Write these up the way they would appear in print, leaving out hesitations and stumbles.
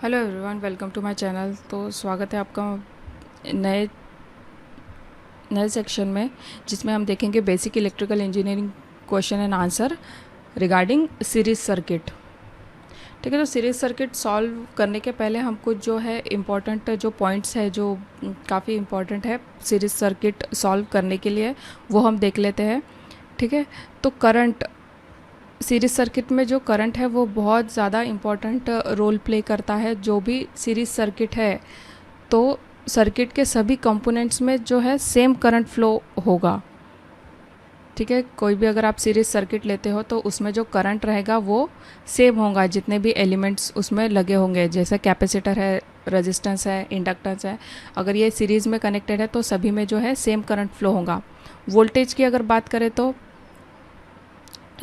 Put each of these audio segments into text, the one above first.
Hello everyone, welcome to my channel. तो स्वागत है आपका नए नए सेक्शन में, जिसमें हम देखेंगे basic electrical engineering question and answer regarding series circuit. ठीक है, तो सीरीज सर्किट सॉल्व करने के पहले हम कुछ जो है इम्पॉर्टेंट जो पॉइंट्स है जो काफ़ी इम्पॉर्टेंट है सीरीज सर्किट सॉल्व करने के लिए, वो हम देख लेते हैं। ठीक है, तो करंट सीरीज सर्किट में जो करंट है वो बहुत ज़्यादा इम्पॉर्टेंट रोल प्ले करता है। जो भी सीरीज सर्किट है तो सर्किट के सभी कंपोनेंट्स में जो है सेम करंट फ्लो होगा। ठीक है, कोई भी अगर आप सीरीज सर्किट लेते हो तो उसमें जो करंट रहेगा वो सेम होगा, जितने भी एलिमेंट्स उसमें लगे होंगे, जैसे कैपेसिटर है, रेजिस्टेंस है, इंडक्टेंस है। अगर ये सीरीज़ में कनेक्टेड है तो सभी में जो है सेम करंट फ्लो होगा। वोल्टेज की अगर बात करें तो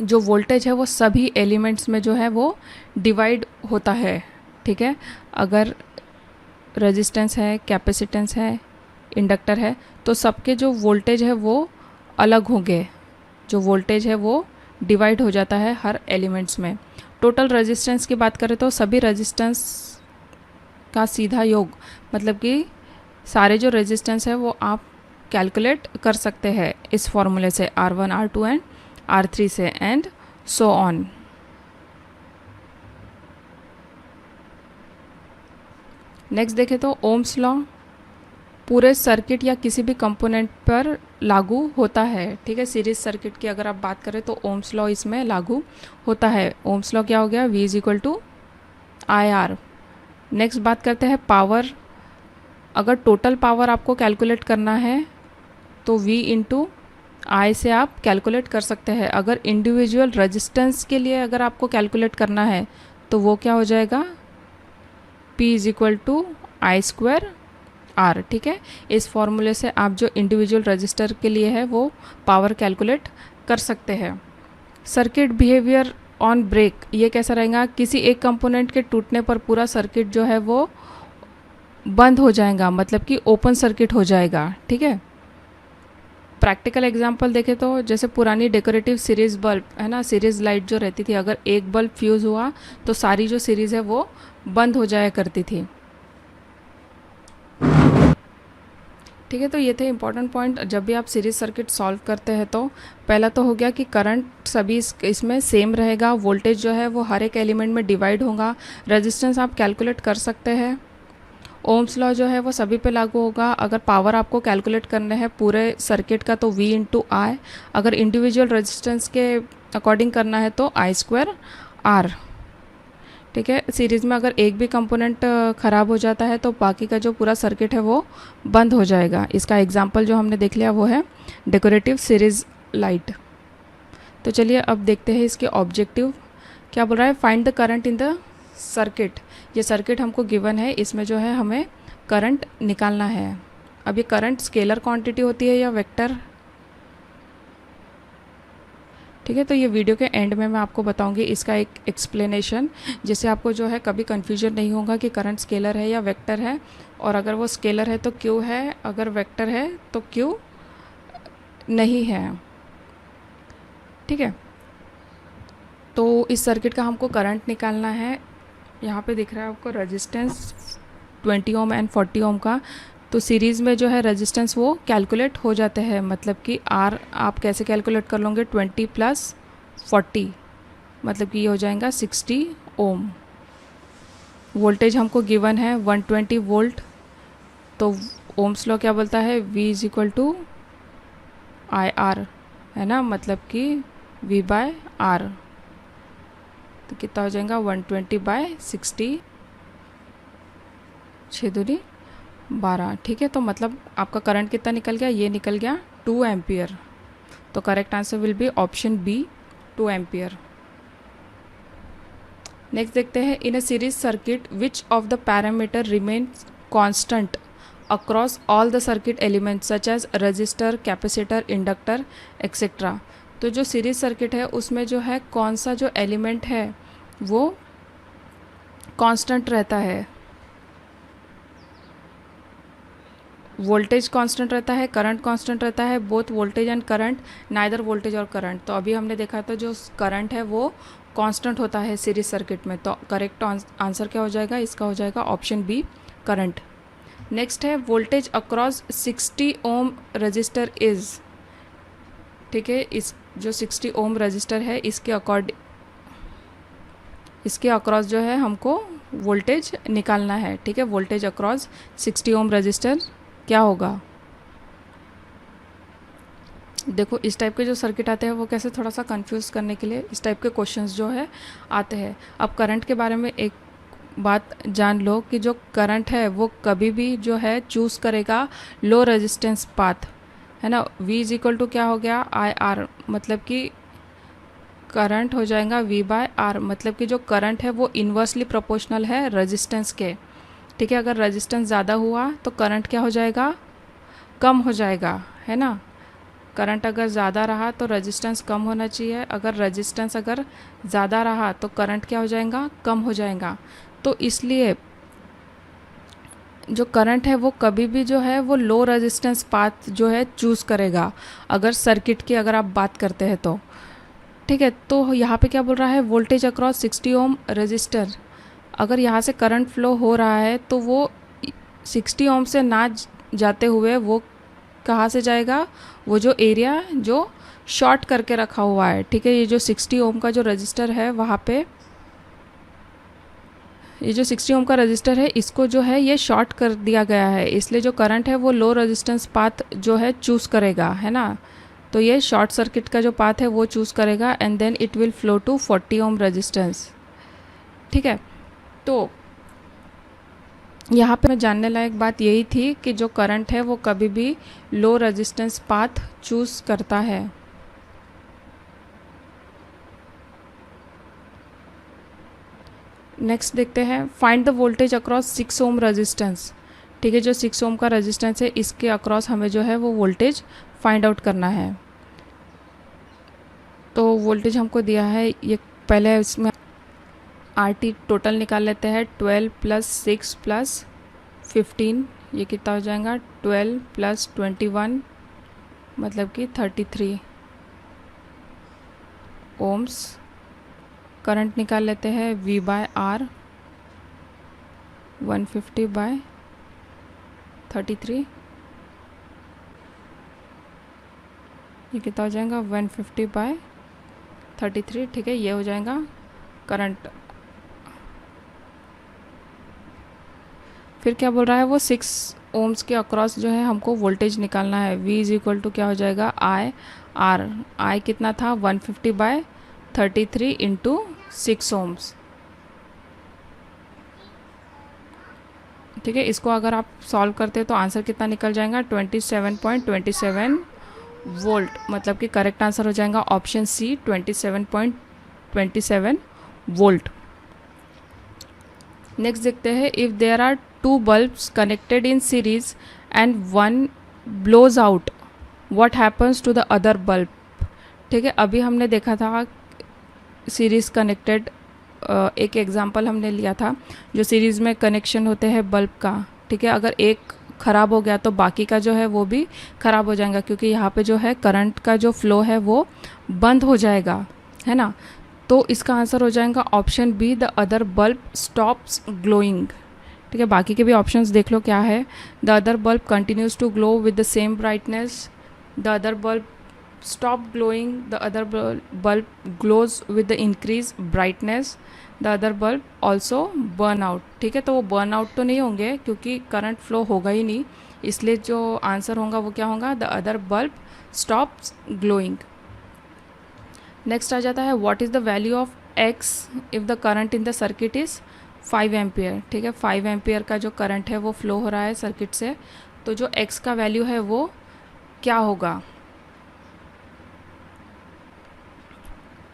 जो वोल्टेज है वो सभी एलिमेंट्स में जो है वो डिवाइड होता है। ठीक है, अगर रेजिस्टेंस है, कैपेसिटेंस है, इंडक्टर है, तो सबके जो वोल्टेज है वो अलग होंगे। जो वोल्टेज है वो डिवाइड हो जाता है हर एलिमेंट्स में। टोटल रेजिस्टेंस की बात करें तो सभी रेजिस्टेंस का सीधा योग, मतलब कि सारे जो रेजिस्टेंस है वो आप कैलकुलेट कर सकते हैं इस फॉर्मूले से, R1 R2 एंड R3 से, एंड सो ऑन। नेक्स्ट देखें तो ओम्स लॉ पूरे सर्किट या किसी भी कंपोनेंट पर लागू होता है। ठीक है, सीरीज सर्किट की अगर आप बात करें तो ओम्स लॉ इसमें लागू होता है। ओम्स लॉ क्या हो गया? V is equal to I R. Next बात करते हैं पावर। अगर टोटल पावर आपको कैलकुलेट करना है तो V इंटू आई से आप कैलकुलेट कर सकते हैं। अगर इंडिविजुअल रेजिस्टेंस के लिए अगर आपको कैलकुलेट करना है तो वो क्या हो जाएगा? P is equal to I square R. ठीक है, इस फॉर्मूले से आप जो इंडिविजुअल रजिस्टर के लिए है वो पावर कैलकुलेट कर सकते हैं। सर्किट बिहेवियर ऑन ब्रेक, ये कैसा रहेगा? किसी एक कंपोनेंट के टूटने पर पूरा सर्किट जो है वो बंद हो जाएगा, मतलब कि ओपन सर्किट हो जाएगा। ठीक है, प्रैक्टिकल एग्जांपल देखें तो जैसे पुरानी डेकोरेटिव सीरीज बल्ब है ना, सीरीज लाइट जो रहती थी, अगर एक बल्ब फ्यूज़ हुआ तो सारी जो सीरीज़ है वो बंद हो जाया करती थी। ठीक है, तो ये थे इंपॉर्टेंट पॉइंट जब भी आप सीरीज सर्किट सॉल्व करते हैं। तो पहला तो हो गया कि करंट सभी इसमें सेम रहेगा, वोल्टेज जो है वो हर एक एलिमेंट में डिवाइड होगा, रेजिस्टेंस आप कैलकुलेट कर सकते हैं, ओम्स लॉ जो है वो सभी पे लागू होगा। अगर पावर आपको कैलकुलेट करना है पूरे सर्किट का तो V इंटू आई, अगर इंडिविजुअल रेजिस्टेंस के अकॉर्डिंग करना है तो आई स्क्वायर आर। ठीक है, सीरीज़ में अगर एक भी कंपोनेंट ख़राब हो जाता है तो बाकी का जो पूरा सर्किट है वो बंद हो जाएगा। इसका एग्जांपल जो हमने देख लिया वो है डेकोरेटिव सीरीज़ लाइट। तो चलिए अब देखते हैं इसके ऑब्जेक्टिव क्या बोल रहा है। Find the current in the circuit. ये सर्किट हमको गिवन है, इसमें जो है हमें करंट निकालना है। अब ये करंट स्केलर क्वांटिटी होती है या वेक्टर? ठीक है, तो ये वीडियो के एंड में मैं आपको बताऊंगी इसका एक एक्सप्लेनेशन, जिससे आपको जो है कभी कन्फ्यूजन नहीं होगा कि करंट स्केलर है या वेक्टर है, और अगर वो स्केलर है तो क्यों है, अगर वेक्टर है तो क्यों नहीं है। ठीक है, तो इस सर्किट का हमको करंट निकालना है। यहाँ पे दिख रहा है आपको रेजिस्टेंस 20 ओम एंड 40 ओम का। तो सीरीज़ में जो है रेजिस्टेंस वो कैलकुलेट हो जाते हैं, मतलब कि आर आप कैसे कैलकुलेट कर लोगे? 20 प्लस 40, मतलब कि ये हो जाएगा 60 ओम। वोल्टेज हमको गिवन है 120 वोल्ट। तो ओम्स लॉ क्या बोलता है? V is equal to I R, है ना, मतलब कि V बाय आर। तो कितना हो जाएगा? 120 बाय 60, 6 दूनी 12। ठीक है, तो मतलब आपका करंट कितना निकल गया? ये निकल गया 2 एम्पियर। तो correct answer will be option B, 2 ampere. Next देखते हैं, in a series circuit which of the parameter remains constant across all the circuit elements such as resistor, capacitor, inductor etcetera. तो जो सीरीज सर्किट है उसमें जो है कौन सा जो एलिमेंट है वो कांस्टेंट रहता है? वोल्टेज कांस्टेंट रहता है, करंट कांस्टेंट रहता है, both voltage and current, neither voltage और करंट। तो अभी हमने देखा था जो करंट है वो कांस्टेंट होता है सीरीज सर्किट में। तो करेक्ट आंसर क्या हो जाएगा इसका? हो जाएगा ऑप्शन बी, करंट। नेक्स्ट है voltage across 60 ohm resistor is. ठीक है, इस जो 60 ओम रजिस्टर है इसके अक्रॉस जो है हमको वोल्टेज निकालना है। ठीक है, वोल्टेज अक्रॉस 60 ओम रजिस्टर क्या होगा? देखो इस टाइप के जो सर्किट आते हैं वो कैसे थोड़ा सा कंफ्यूज करने के लिए इस टाइप के क्वेश्चंस जो है आते हैं। अब करंट के बारे में एक बात जान लो कि जो करंट है वो कभी भी जो है चूज़ करेगा लो रेजिस्टेंस पाथ, है ना। V इज इक्वल टू क्या हो गया? IR, मतलब कि करंट हो जाएगा V/R, मतलब कि जो करंट है वो इन्वर्सली प्रोपोर्शनल है रेजिस्टेंस के। ठीक है, अगर रेजिस्टेंस ज़्यादा हुआ तो करंट क्या हो जाएगा? कम हो जाएगा, है ना। करंट अगर ज़्यादा रहा तो रेजिस्टेंस कम होना चाहिए, अगर रेजिस्टेंस अगर ज़्यादा रहा तो करंट क्या हो जाएगा? कम हो जाएगा। तो इसलिए जो करंट है वो कभी भी जो है वो लो रेजिस्टेंस पाथ जो है चूज़ करेगा, अगर सर्किट की अगर आप बात करते हैं तो। ठीक है, तो यहाँ पे क्या बोल रहा है? Voltage across 60 ohm register. अगर यहाँ से करंट फ्लो हो रहा है तो वो 60 ओम से ना जाते हुए वो कहाँ से जाएगा? वो जो एरिया जो शॉर्ट करके रखा हुआ है। ठीक है, ये जो 60 ओम का जो रजिस्टर है वहाँ पे, ये जो 60 ओम का रजिस्टर है इसको जो है ये शॉर्ट कर दिया गया है, इसलिए जो करंट है वो लो रेजिस्टेंस पाथ जो है चूज़ करेगा, है ना। तो ये शॉर्ट सर्किट का जो पाथ है वो चूज़ करेगा and then it will flow to 40 ohm resistance. ठीक है, तो यहाँ पे जानने लायक बात यही थी कि जो करंट है वो कभी भी लो रेजिस्टेंस पाथ चूज़ करता है। नेक्स्ट देखते हैं, find the voltage across 6 Om resistance. ठीक है, जो 6 ओम का रेजिस्टेंस है इसके अक्रॉस हमें जो है वो वोल्टेज फाइंड आउट करना है। तो वोल्टेज हमको दिया है, ये पहले इसमें RT टोटल निकाल लेते हैं। 12 + 6 + 15, ये कितना हो जाएगा? 12 + 21 मतलब कि 33 ओम्स। करंट निकाल लेते हैं V/R 150/33, ये कितना हो जाएगा? 150/33। ठीक है, ये हो जाएगा करंट। फिर क्या बोल रहा है? वो 6 ओम्स के अक्रॉस जो है हमको वोल्टेज निकालना है। V इज इक्वल टू क्या हो जाएगा? IR। I कितना था? 150/33 इंटू 6 ओम्स। ठीक है, इसको अगर आप सॉल्व करते हैं तो आंसर कितना निकल जाएगा? 27.27 वोल्ट, मतलब कि करेक्ट आंसर हो जाएगा ऑप्शन सी, 27.27 वोल्ट। नेक्स्ट देखते हैं, if there are 2 bulbs connected in series and one blows out, what happens to the other bulb? ठीक है, अभी हमने देखा था सीरीज़ कनेक्टेड, एक एग्जांपल हमने लिया था जो सीरीज़ में कनेक्शन होते हैं बल्ब का। ठीक है, अगर एक ख़राब हो गया तो बाकी का जो है वो भी ख़राब हो जाएगा, क्योंकि यहाँ पे जो है करंट का जो फ्लो है वो बंद हो जाएगा, है ना। तो इसका आंसर हो जाएगा option B, the other bulb stops glowing. ठीक है, बाकी के भी ऑप्शंस देख लो क्या है। The other bulb continues to glow with the same brightness, the other bulb stop glowing, the other bulb glows with the increase brightness, the other bulb also burn out. ठीक है, तो वो बर्न आउट तो नहीं होंगे क्योंकि current flow होगा ही नहीं, इसलिए जो आंसर होगा वो क्या होगा? The other bulb stops glowing. Next आ जाता है, what is the value of x if the current in the circuit is 5 ampere. ठीक है, 5 एम्पियर का जो करंट है वो फ्लो हो रहा है सर्किट से, तो जो एक्स का वैल्यू है वो क्या होगा?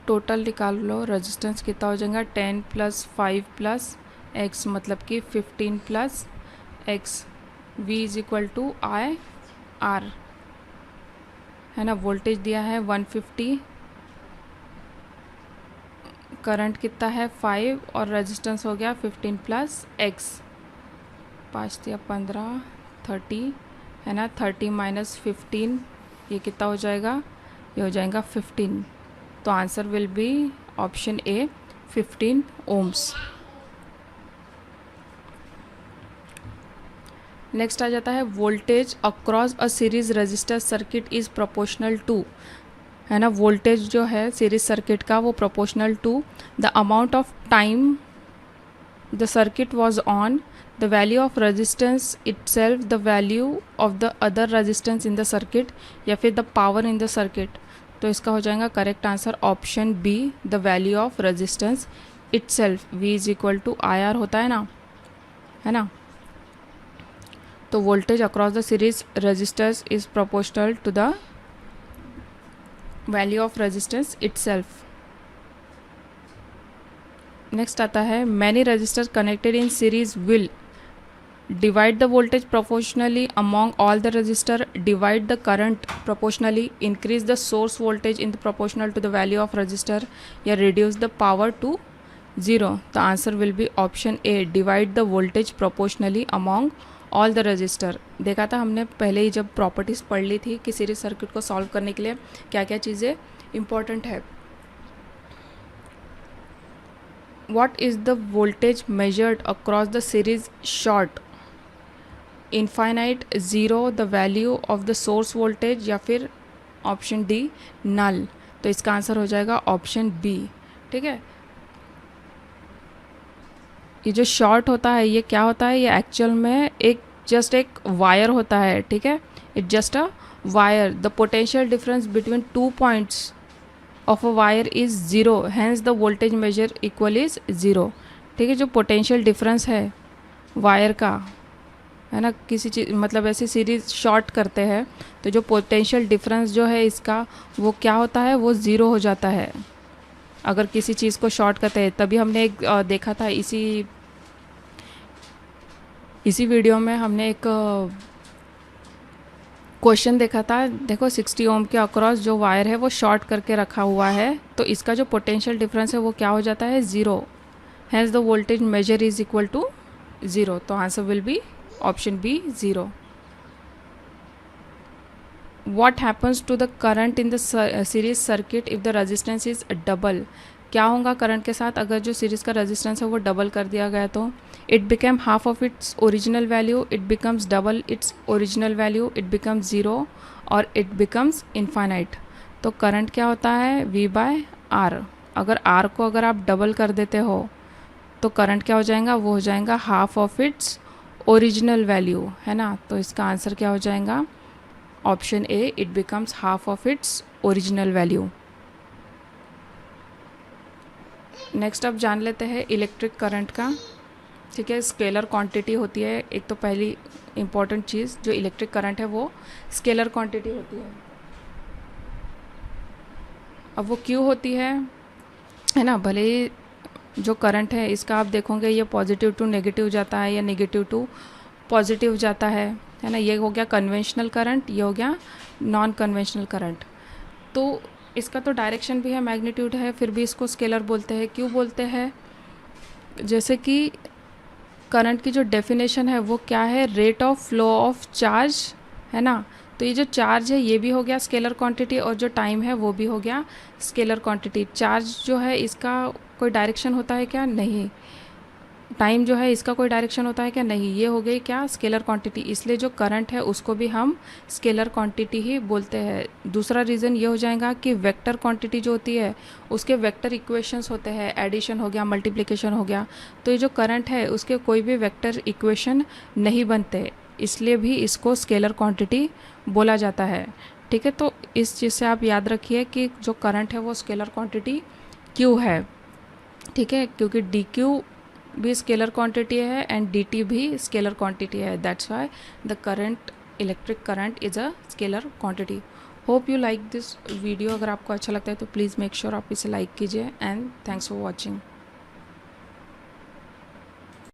टोटल निकाल लो, रेजिस्टेंस कितना हो जाएगा? 10 + 5 + x, मतलब कि 15 + x। V is equal to IR, है ना। वोल्टेज दिया है 150, करंट कितना है? 5, और रेजिस्टेंस हो गया 15 + x, 5 × 15 30, है ना। 30 माइनस 15 ये कितना हो जाएगा, ये हो जाएगा 15। तो answer will be option A 15 ohms. Next आ जाता है voltage across a series resistor circuit is proportional to, है ना। वोल्टेज जो है सीरीज सर्किट का वो proportional to the amount of time the circuit was on, the value of resistance itself, the value of the other resistance in the circuit, या फिर the power in the circuit. तो इसका हो जाएगा correct answer option B, the value of resistance itself. V is equal to IR होता है ना। तो voltage across the series resistors is proportional to the value of resistance itself. Next आता है many resistors connected in series will divide the voltage proportionally among all the resistor, divide the current proportionally, increase the source voltage in the proportional to the value of resistor, या reduce the power to 0। The answer will be option A, divide the voltage proportionally among all the register. देखा था हमने पहले ही जब properties पढ़ ली थी कि series circuit को सॉल्व करने के लिए क्या क्या चीज़ें इंपॉर्टेंट है। What is the voltage measured across the series short? Infinite, 0, the value of the source voltage, या फिर ऑप्शन डी नल। तो इसका आंसर हो जाएगा ऑप्शन बी। ठीक है, ये जो शॉर्ट होता है ये क्या होता है, ये एक्चुअल में जस्ट एक वायर होता है। ठीक है, it just a wire. The potential difference between 2 points of a wire is 0, hence the voltage measure equal is 0। ठीक है, जो पोटेंशियल डिफरेंस है वायर का, है ना, किसी चीज़ मतलब ऐसे सीरीज शॉर्ट करते हैं तो जो पोटेंशियल डिफरेंस जो है इसका वो क्या होता है, वो 0 हो जाता है अगर किसी चीज़ को शॉर्ट करते हैं। तभी हमने एक देखा था इसी वीडियो में हमने एक क्वेश्चन देखा था। देखो 60 ओम के अक्रॉस जो वायर है वो शॉर्ट करके रखा हुआ है, तो इसका जो पोटेंशियल डिफरेंस है वो क्या हो जाता है, 0, hence the voltage measure is equal to 0। तो answer will be option B 0। What happens to the current in the series circuit if the resistance is double? क्या होगा करंट के साथ अगर जो सीरीज का रेजिस्टेंस है वो डबल कर दिया गया? तो it become half of its original value, it becomes double its original value, it becomes 0 और इट बिकम्स इनफाइनाइट। तो करंट क्या होता है, V/R। अगर R को अगर आप डबल कर देते हो तो करंट क्या हो जाएगा, वो हो जाएगा half of its original value, है ना। तो इसका आंसर क्या हो जाएगा, option A, it becomes half of its original value. Next अब जान लेते हैं इलेक्ट्रिक करंट का। ठीक है, स्केलर क्वांटिटी होती है एक, तो पहली इम्पॉर्टेंट चीज़ जो इलेक्ट्रिक करंट है वो स्केलर क्वांटिटी होती है। अब वो क्यों होती है ना, भले ही जो करंट है इसका आप देखोगे ये पॉजिटिव टू नेगेटिव जाता है या नेगेटिव टू पॉजिटिव जाता है ना। ये हो गया कन्वेंशनल करंट, ये हो गया नॉन कन्वेंशनल करंट। तो इसका तो डायरेक्शन भी है, मैग्नीट्यूड है, फिर भी इसको स्केलर बोलते हैं। क्यों बोलते हैं, जैसे कि करंट की जो डेफिनेशन है वो क्या है, rate of flow of charge, है ना। तो ये जो चार्ज है ये भी हो गया स्केलर क्वांटिटी और जो टाइम है वो भी हो गया स्केलर क्वांटिटी। चार्ज जो है इसका कोई डायरेक्शन होता है क्या, नहीं। टाइम जो है इसका कोई डायरेक्शन होता है क्या, नहीं। ये हो गई क्या, स्केलर क्वांटिटी। इसलिए जो करंट है उसको भी हम स्केलर क्वांटिटी ही बोलते हैं। दूसरा रीज़न ये हो जाएगा कि वेक्टर क्वांटिटी जो होती है उसके वेक्टर इक्वेशंस होते हैं, एडिशन हो गया, मल्टीप्लिकेशन हो गया। तो ये जो करंट है उसके कोई भी वेक्टर इक्वेशन नहीं बनते, इसलिए भी इसको स्केलर क्वांटिटी बोला जाता है। ठीक है, तो इस चीज़ से आप याद रखिए कि जो करंट है वो स्केलर क्वांटिटी क्यों है। ठीक है, क्योंकि डी क्यू भी स्केलर क्वांटिटी है एंड डी टी भी स्केलर क्वांटिटी है, that's why the current, electric current is a scalar quantity. Hope you like this video. अगर आपको अच्छा लगता है तो प्लीज़ मेक श्योर आप इसे लाइक कीजिए एंड थैंक्स फॉर वॉचिंग।